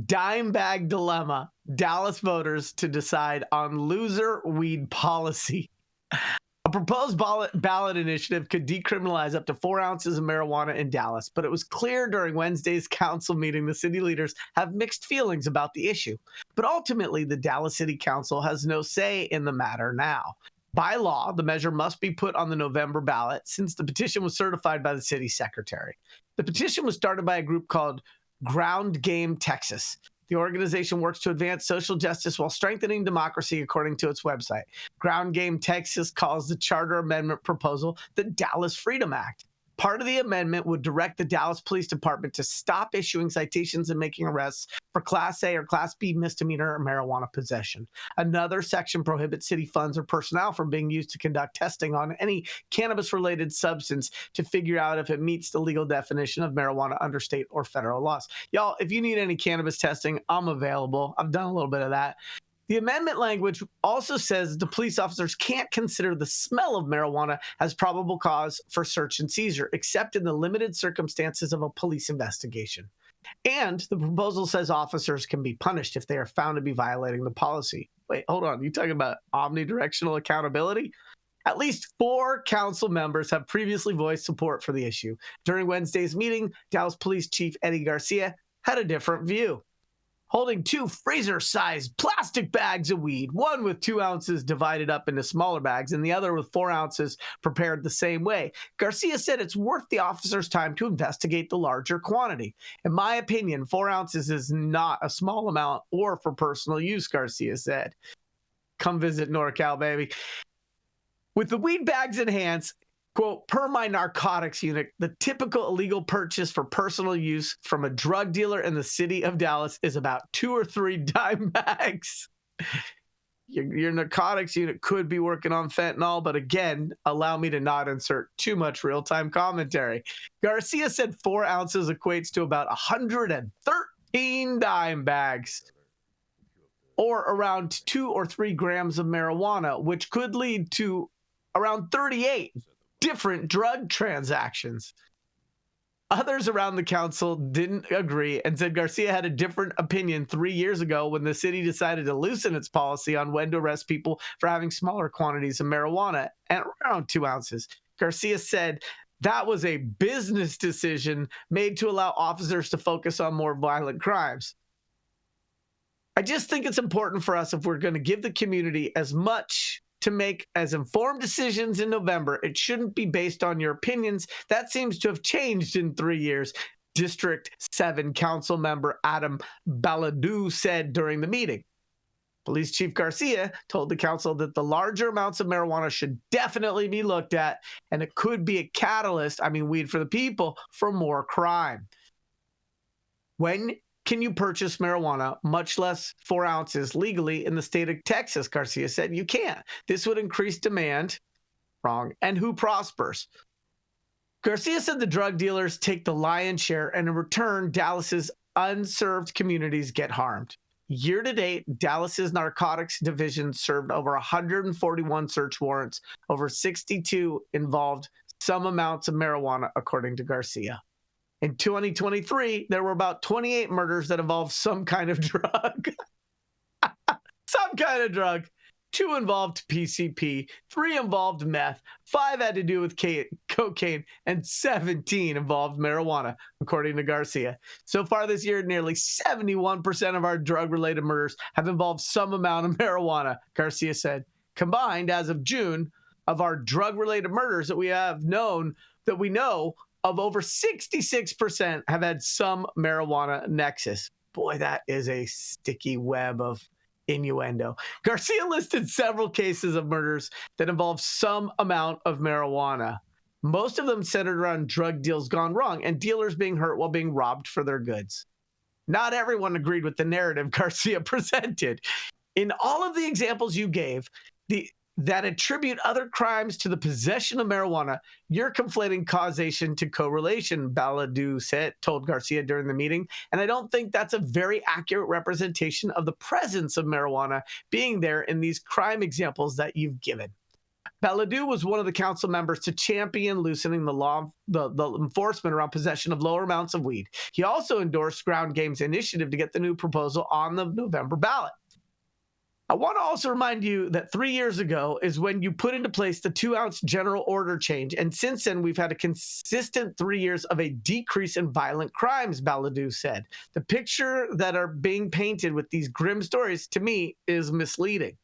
dime bag dilemma. Dallas voters to decide on loser weed policy. A proposed ballot initiative could decriminalize up to 4 ounces of marijuana in Dallas, but it was clear during Wednesday's council meeting the city leaders have mixed feelings about the issue. But ultimately, the Dallas City Council has no say in the matter now. By law, the measure must be put on the November ballot since the petition was certified by the city secretary. The petition was started by a group called Ground Game Texas. The organization works to advance social justice while strengthening democracy, according to its website. Ground Game Texas calls the charter amendment proposal the Dallas Freedom Act. Part of the amendment would direct the Dallas Police Department to stop issuing citations and making arrests for Class A or Class B misdemeanor marijuana possession. Another section prohibits city funds or personnel from being used to conduct testing on any cannabis-related substance to figure out if it meets the legal definition of marijuana under state or federal laws. Y'all, if you need any cannabis testing, I'm available. I've done a little bit of that. The amendment language also says the police officers can't consider the smell of marijuana as probable cause for search and seizure, except in the limited circumstances of a police investigation. And the proposal says officers can be punished if they are found to be violating the policy. Wait, hold on. You talking about omnidirectional accountability? At least 4 council members have previously voiced support for the issue. During Wednesday's meeting, Dallas Police Chief Eddie Garcia had a different view. Holding 2 freezer-sized plastic bags of weed, one with 2 ounces divided up into smaller bags and the other with 4 ounces prepared the same way. Garcia said it's worth the officers' time to investigate the larger quantity. In my opinion, 4 ounces is not a small amount or for personal use, Garcia said. Come visit NorCal, baby. With the weed bags in hands, quote, per my narcotics unit, the typical illegal purchase for personal use from a drug dealer in the city of Dallas is about 2 or 3 dime bags. Your narcotics unit could be working on fentanyl, but again, allow me to not insert too much real-time commentary. Garcia said 4 ounces equates to about 113 dime bags, or around 2 or 3 grams of marijuana, which could lead to around 38 different drug transactions. Others around the council didn't agree and said Garcia had a different opinion 3 years ago when the city decided to loosen its policy on when to arrest people for having smaller quantities of marijuana at around 2 ounces. Garcia said that was a business decision made to allow officers to focus on more violent crimes. I just think it's important for us, if we're going to give the community as much to make as informed decisions in November, it shouldn't be based on your opinions. That seems to have changed in 3 years, District 7 Council member Adam Baladou said during the meeting. Police Chief Garcia told the council that the larger amounts of marijuana should definitely be looked at, and it could be a catalyst, weed for the people, for more crime. When can you purchase marijuana, much less 4 ounces, legally in the state of Texas? Garcia said you can't. This would increase demand. Wrong. And who prospers? Garcia said the drug dealers take the lion's share, and in return, Dallas's unserved communities get harmed. Year to date, Dallas's narcotics division served over 141 search warrants. Over 62 involved some amounts of marijuana, according to Garcia. In 2023, there were about 28 murders that involved some kind of drug. Some kind of drug. 2 involved PCP, 3 involved meth, 5 had to do with cocaine, and 17 involved marijuana, according to Garcia. So far this year, nearly 71% of our drug-related murders have involved some amount of marijuana, Garcia said. Combined, as of June, of our drug-related murders that we know of, over 66% have had some marijuana nexus. Boy, that is a sticky web of innuendo. Garcia listed several cases of murders that involve some amount of marijuana. Most of them centered around drug deals gone wrong and dealers being hurt while being robbed for their goods. Not everyone agreed with the narrative Garcia presented. In all of the examples you gave, that attribute other crimes to the possession of marijuana, you're conflating causation to correlation, Baladou told Garcia during the meeting, and I don't think that's a very accurate representation of the presence of marijuana being there in these crime examples that you've given. Belledew was one of the council members to champion loosening the law, the enforcement around possession of lower amounts of weed. He also endorsed Ground Game's initiative to get the new proposal on the November ballot. I want to also remind you that 3 years ago is when you put into place the 2-ounce general order change. And since then, we've had a consistent 3 years of a decrease in violent crimes, Belledew said. The picture that are being painted with these grim stories, to me, is misleading.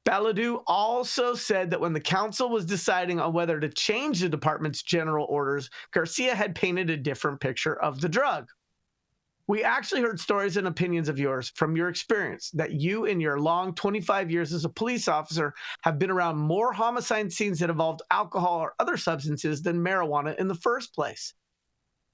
Belledew also said that when the council was deciding on whether to change the department's general orders, Garcia had painted a different picture of the drug. We actually heard stories and opinions of yours from your experience that you in your long 25 years as a police officer have been around more homicide scenes that involved alcohol or other substances than marijuana in the first place.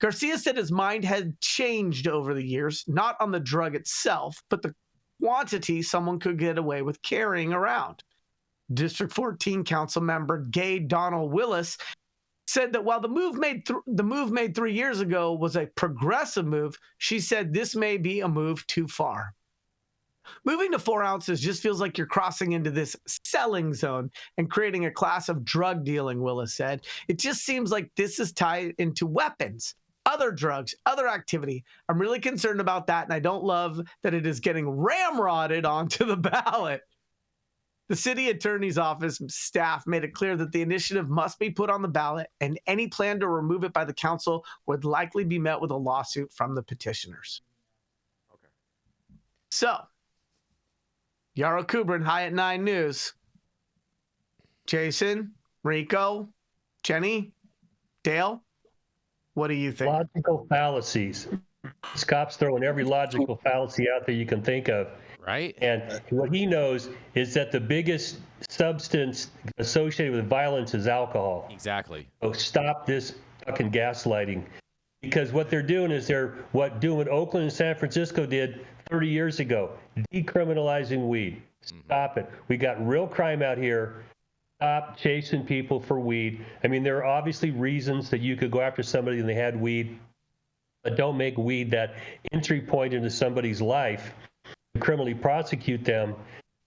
Garcia said his mind had changed over the years, not on the drug itself, but the quantity someone could get away with carrying around. District 14 council member Gay Donald Willis said that while the move made 3 years ago was a progressive move, she said this may be a move too far. Moving to 4 ounces just feels like you're crossing into this selling zone and creating a class of drug dealing, Willis said. It just seems like this is tied into weapons, other drugs, other activity. I'm really concerned about that, and I don't love that it is getting ramrodded onto the ballot. The city attorney's office staff made it clear that the initiative must be put on the ballot, and any plan to remove it by the council would likely be met with a lawsuit from the petitioners. Okay. So, Yarrow Kubrin, High at 9 News. Jason, Rico, Jenny, Dale, what do you think? Logical fallacies. These cops throwing every logical fallacy out there you can think of. Right. And what he knows is that the biggest substance associated with violence is alcohol. Exactly. So stop this fucking gaslighting. Because what they're doing is they're doing what Oakland and San Francisco did 30 years ago, decriminalizing weed. Stop it. We got real crime out here. Stop chasing people for weed. I mean, there are obviously reasons that you could go after somebody and they had weed, but don't make weed that entry point into somebody's life. Criminally prosecute them,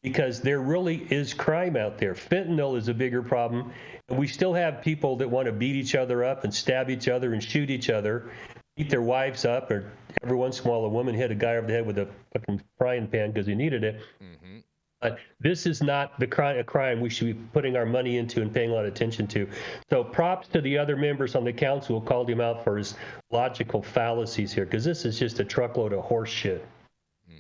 because there really is crime out there. Fentanyl is a bigger problem, and we still have people that want to beat each other up and stab each other and shoot each other, beat their wives up, or every once in a while a woman hit a guy over the head with a fucking frying pan because he needed it. Mm-hmm. But this is not a crime we should be putting our money into and paying a lot of attention to. So props to the other members on the council who called him out for his logical fallacies here, because this is just a truckload of horse shit.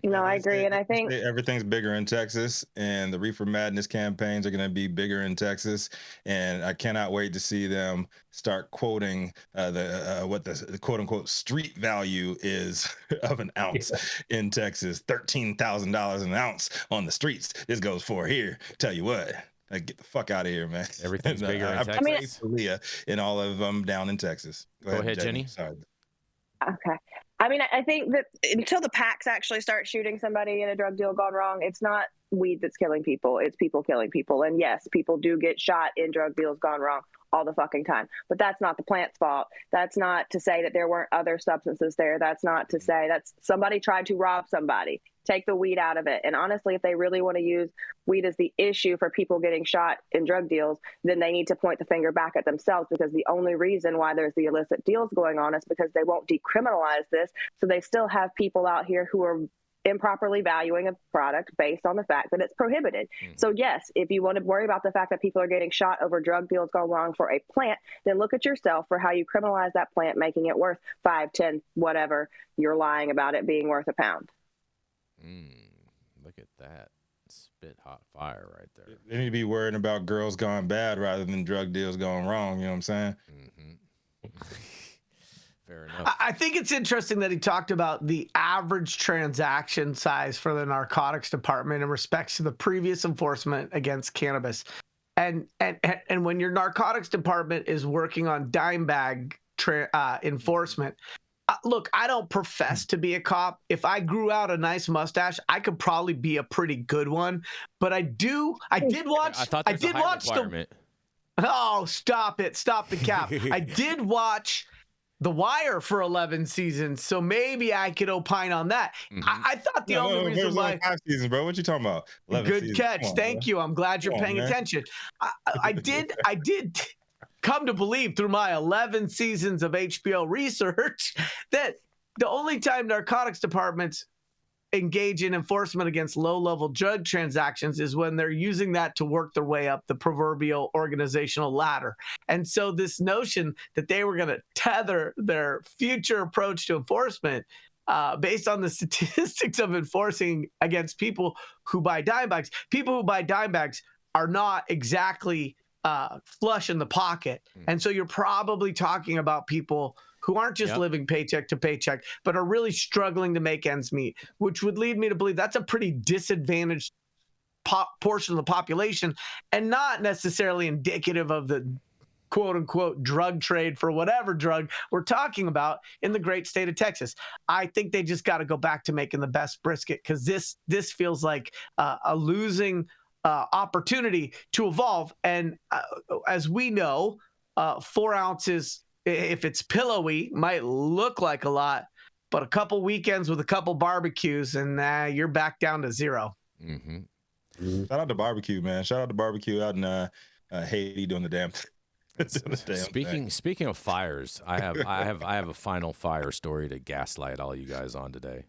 No, I agree. And I think everything's bigger in Texas, and the Reefer Madness campaigns are going to be bigger in Texas. And I cannot wait to see them start quoting what the quote unquote street value is of an ounce in Texas. $13,000 an ounce on the streets. This goes for here. Tell you what. Get the fuck out of here, man. Everything's bigger in Texas. I pray for Leah and all of them down in Texas. Go ahead, Jenny. Sorry. Okay. I mean, I think that until the packs actually start shooting somebody in a drug deal gone wrong, it's not weed that's killing people. It's people killing people. And yes, people do get shot in drug deals gone wrong all the fucking time. But that's not the plant's fault. That's not to say that there weren't other substances there. That's not to say that's somebody tried to rob somebody. Take the weed out of it. And honestly, if they really want to use weed as the issue for people getting shot in drug deals, then they need to point the finger back at themselves, because the only reason why there's the illicit deals going on is because they won't decriminalize this. So they still have people out here who are improperly valuing a product based on the fact that it's prohibited. So yes, if you want to worry about the fact that people are getting shot over drug deals gone wrong for a plant, then look at yourself for how you criminalize that plant, making it worth 5, 10, whatever you're lying about it being worth a pound. Look at that. Spit hot fire right there. They need to be worrying about girls gone bad rather than drug deals going wrong. You know what I'm saying? Mm-hmm. Fair enough. I think it's interesting that he talked about the average transaction size for the narcotics department in respects to the previous enforcement against cannabis. And when your narcotics department is working on dime bag enforcement, look, I don't profess to be a cop. If I grew out a nice mustache, I could probably be a pretty good one. But I did watch. I thought there's a height requirement. Oh, stop it! Stop the cap. I did watch The Wire for 11 seasons, so maybe I could opine on that. I thought the only reason why 5 seasons, bro. What you talking about? 11 good seasons. catch, thank you. I'm glad you're Come on, paying man. attention. I did come to believe through my 11 seasons of HBO research that the only time narcotics departments engage in enforcement against low-level drug transactions is when they're using that to work their way up the proverbial organizational ladder. And so this notion that they were going to tether their future approach to enforcement based on the statistics of enforcing against people who buy dime bags are not exactly flush in the pocket. And so you're probably talking about people who aren't just living paycheck to paycheck, but are really struggling to make ends meet, which would lead me to believe that's a pretty disadvantaged portion of the population and not necessarily indicative of the quote unquote drug trade for whatever drug we're talking about in the great state of Texas. I think they just got to go back to making the best brisket, because this feels like a losing opportunity to evolve. And as we know, 4 ounces, if it's pillowy, might look like a lot, but a couple weekends with a couple barbecues and you're back down to 0. Shout out to barbecue, man. Shout out to barbecue out in Haiti doing the damn Speaking of fires, I have a final fire story to gaslight all you guys on today.